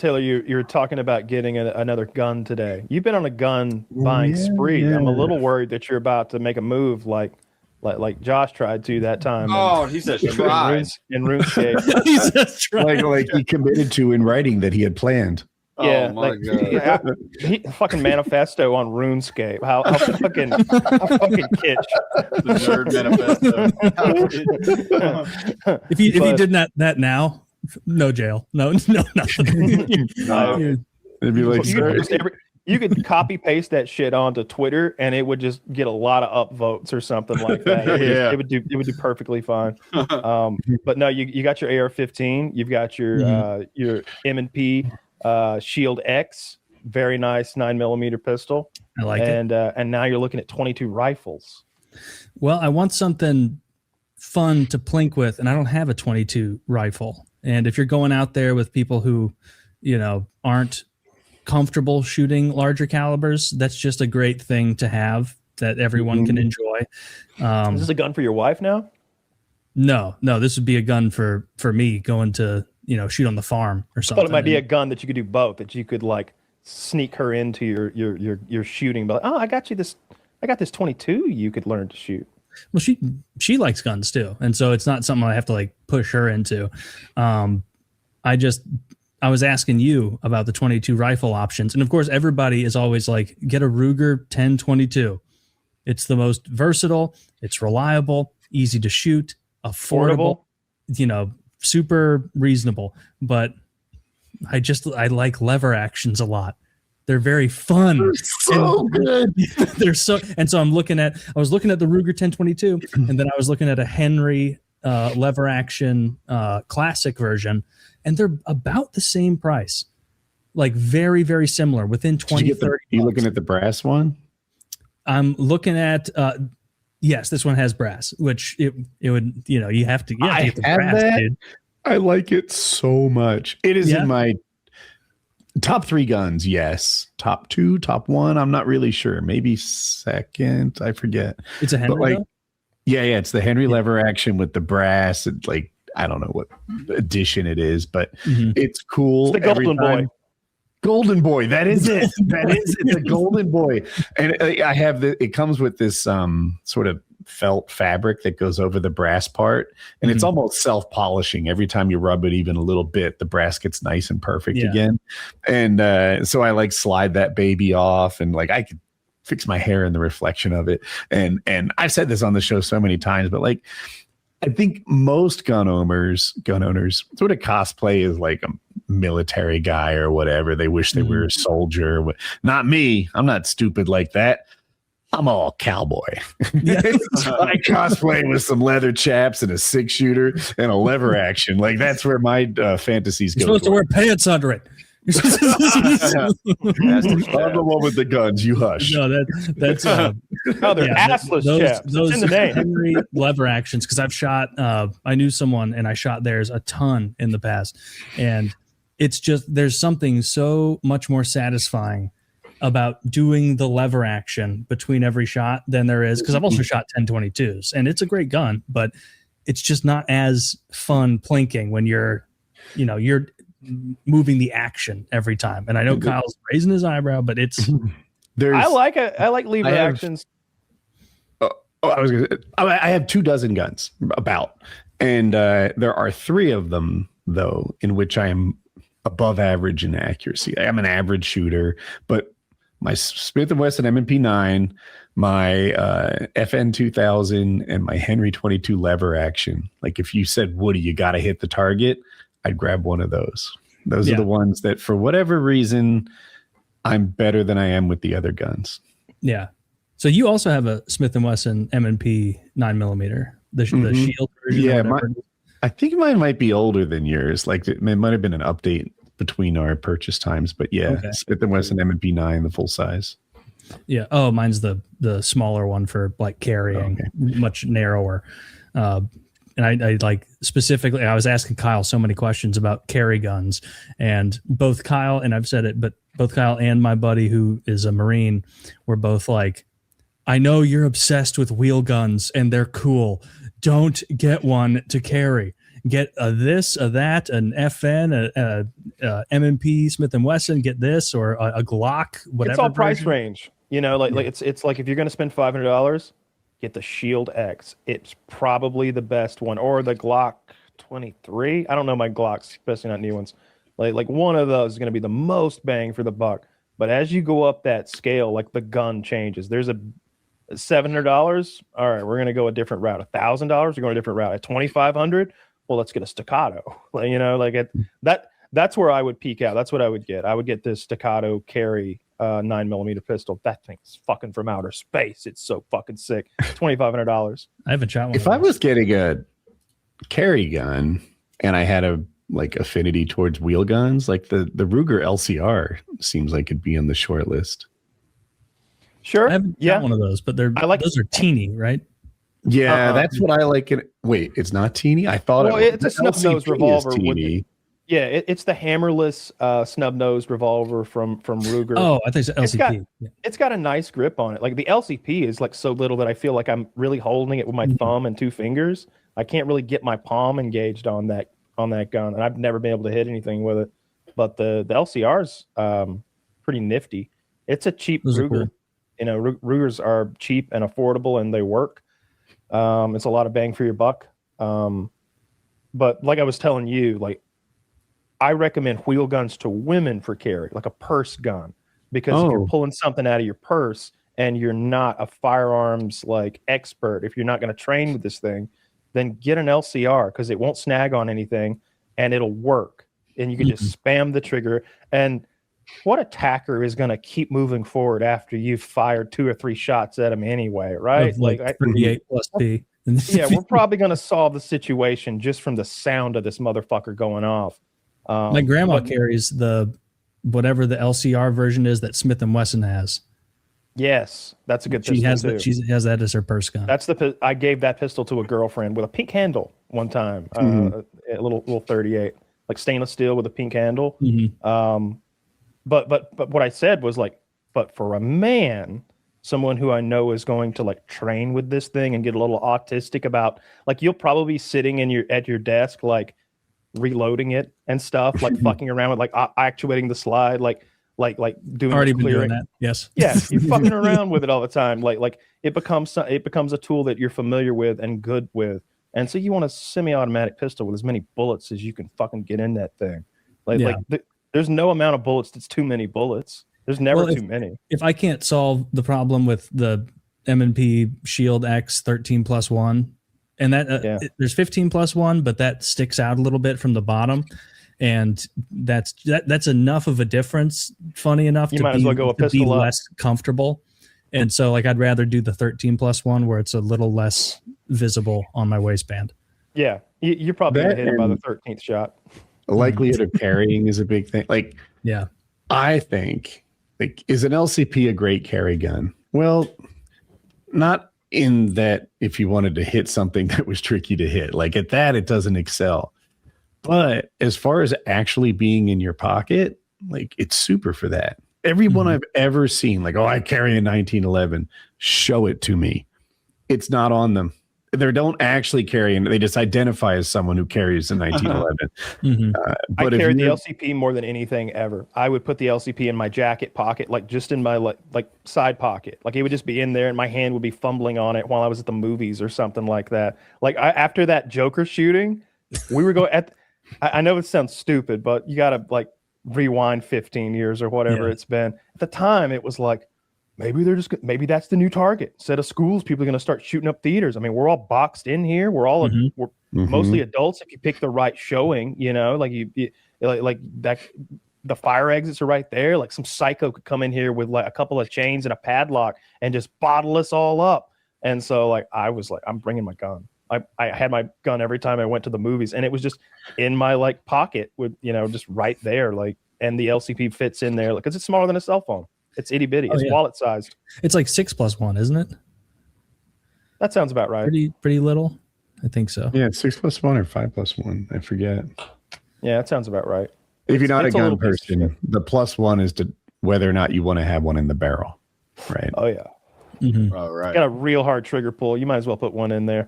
Taylor, you're talking about getting another gun today. You've been on a gun buying spree. Yeah. I'm a little worried that you're about to make a move like Josh tried to that time. Oh, he says tried. In RuneScape. He says tried. Like he committed to in writing that he had planned. Yeah, oh my god. He fucking manifesto on RuneScape. How fucking kitsch. The nerd manifesto. If he did that now, no jail. No, nothing. It'd be like, you could copy paste that shit onto Twitter and it would just get a lot of upvotes or something like that. It would do perfectly fine. But no, you got your AR-15, you've got your M&P Shield X, very nice 9mm pistol. I like it. And now you're looking at 22 rifles. Well, I want something fun to plink with, and I don't have a 22 rifle. And if you're going out there with people who, aren't comfortable shooting larger calibers, that's just a great thing to have that everyone can enjoy. Is this a gun for your wife now? No, this would be a gun for me going to, shoot on the farm or something. I thought it might be a gun that you could do both, that you could like sneak her into your shooting, but I got this 22 you could learn to shoot. Well, she likes guns too, and so it's not something I have to like push her into. I was asking you about the 22 rifle options, and of course, everybody is always like, get a Ruger 1022. It's the most versatile. It's reliable, easy to shoot, affordable. Super reasonable. But I like lever actions a lot. They're very fun. They're so good. So I was looking at the Ruger 1022, and then I was looking at a Henry lever action classic version, and they're about the same price. Like very, very similar, within 20, 30 bucks. You looking at the brass one? I'm looking at yes, this one has brass, which it would, you have to get the brass, dude. I like it so much. It is in my top 3 guns, yes. Top 2, top 1, I'm not really sure. Maybe second, I forget. It's a Henry, yeah, it's the Henry lever action with the brass. It's like, I don't know what edition it is, but it's cool. It's the Golden Boy. Golden Boy, that is it. That is it, the Golden Boy. And I have it comes with this sort of felt fabric that goes over the brass part, and it's almost self-polishing. Every time you rub it even a little bit, the brass gets nice and perfect again. And so I like slide that baby off, and like I could fix my hair in the reflection of it. And I've said this on the show so many times, but like I think most gun owners sort of cosplay as like a military guy or whatever. They wish they were a soldier. Not me. I'm not stupid like that. I'm all cowboy. I cosplay with some leather chaps and a 6-shooter and a lever action. Like that's where my fantasies go. You're supposed to wear pants under it. I'm the one with the guns. You hush. No, that's they're assless chaps. Those in the name. Henry lever actions, because I've shot. I knew someone, and I shot theirs a ton in the past, and it's just there's something so much more satisfying about doing the lever action between every shot than there is, because I've also shot 1022s, and it's a great gun, but it's just not as fun plinking when you're moving the action every time. And I know Kyle's raising his eyebrow, but it's I like lever actions. I have 24 guns about, and there are 3 of them though in which I am above average in accuracy. I'm an average shooter, but my Smith & Wesson M&P 9, my FN 2000, and my Henry 22 lever action. Like if you said, Woody, you got to hit the target, I'd grab one of those. Those are the ones that, for whatever reason, I'm better than I am with the other guns. Yeah. So you also have a Smith & Wesson M&P 9mm, the Shield version. Yeah, I think mine might be older than yours. Like it might have been an update between our purchase times, but Smith & Wesson M&P 9, the full size. Yeah. Oh, mine's the smaller one for like carrying, much narrower. And I like specifically, I was asking Kyle so many questions about carry guns, and both Kyle, and I've said it, but both Kyle and my buddy who is a Marine were both like, I know you're obsessed with wheel guns and they're cool. Don't get one to carry. get a this, a that, an FN, a M&P Smith and Wesson, get this, or a Glock, whatever. It's all price version. range. Like it's like if you're gonna spend $500, get the Shield X. It's probably the best one, or the Glock 23. I don't know my Glocks, especially not new ones. Like one of those is gonna be the most bang for the buck. But as you go up that scale, like the gun changes. There's a $700. All right, we're gonna go a different route. $1,000, we're going a different route. At $2,500, well, let's get a staccato. That's where I would peak out. That's what I would get. I would get this staccato carry 9mm pistol. That thing's fucking from outer space. It's so fucking sick. $2,500. I haven't shot one. If I was getting a carry gun and I had a affinity towards wheel guns, like the Ruger LCR seems like it'd be on the short list. Sure. I haven't got one of those, but those are teeny, right? Yeah, that's what I like. Wait, it's not teeny? I thought it's a snub nose revolver. It's it's the hammerless snub nose revolver from Ruger. Oh, I think it's LCP. It's got a nice grip on it. Like the LCP is like so little that I feel like I'm really holding it with my thumb and 2 fingers. I can't really get my palm engaged on that gun, and I've never been able to hit anything with it. But the LCR's pretty nifty. It's a cheap Ruger. Cool. Rugers are cheap and affordable, and they work. It's a lot of bang for your buck. But like I was telling you, like I recommend wheel guns to women for carry, like a purse gun, because if you're pulling something out of your purse and you're not a firearms like expert, if you're not going to train with this thing, then get an LCR because it won't snag on anything and it'll work. And you can just spam the trigger. And what attacker is going to keep moving forward after you've fired 2 or 3 shots at him anyway, right? Like 38 plus P. Yeah, we're probably going to solve the situation just from the sound of this motherfucker going off. My grandma carries whatever the LCR version is that Smith and Wesson has. Yes, that's a good pistol. She has that as her purse gun. I gave that pistol to a girlfriend with a pink handle one time, a little 38, like stainless steel with a pink handle. But what I said was like, but for a man, someone who I know is going to like train with this thing and get a little autistic about, like you'll probably be sitting at your desk like reloading it and stuff, like fucking around with like actuating the slide, like doing already been clearing. doing that. Yes. Yeah, you're fucking around with it all the time. Like it becomes a tool that you're familiar with and good with. And so you want a semi-automatic pistol with as many bullets as you can fucking get in that thing. There's no amount of bullets that's too many bullets. There's never too many. If I can't solve the problem with the M&P Shield X 13+1, and that there's 15+1, but that sticks out a little bit from the bottom, and that's enough of a difference. Funny enough, you might as well go a pistol up. Less comfortable, and so like I'd rather do the 13+1 where it's a little less visible on my waistband. Yeah, you're probably gonna hit it by the 13th shot. The likelihood of carrying is a big thing. Like, yeah, I think is an LCP a great carry gun? Well, not in that if you wanted to hit something that was tricky to hit, like at that, it doesn't excel. But as far as actually being in your pocket, like it's super for that. Everyone I've ever seen, like, I carry a 1911, show it to me. It's not on them. They don't actually carry, and they just identify as someone who carries a 1911. I carried the LCP more than anything ever. I would put the LCP in my jacket pocket, like just in my like side pocket. Like it would just be in there, and my hand would be fumbling on it while I was at the movies or something like that. Like after that Joker shooting, we were going at. I know it sounds stupid, but you got to like rewind 15 years or whatever it's been. At the time, it was like, maybe that's the new target. Instead of schools, people are going to start shooting up theaters. I mean, we're all boxed in here. We're all we're mostly adults. If you pick the right showing, like like that, the fire exits are right there. Like some psycho could come in here with like a couple of chains and a padlock and just bottle us all up. And so like I was like, I'm bringing my gun. I had my gun every time I went to the movies, and it was just in my like pocket with just right there. Like, and the LCP fits in there because it's smaller than a cell phone. It's itty bitty. It's wallet sized. It's like 6+1, isn't it? That sounds about right. Pretty little. I think so. Yeah, 6+1 or 5+1. I forget. Yeah, that sounds about right. If you're not a gun person, the +1 is to whether or not you want to have one in the barrel. Right. Oh yeah. All right. Got a real hard trigger pull. You might as well put one in there.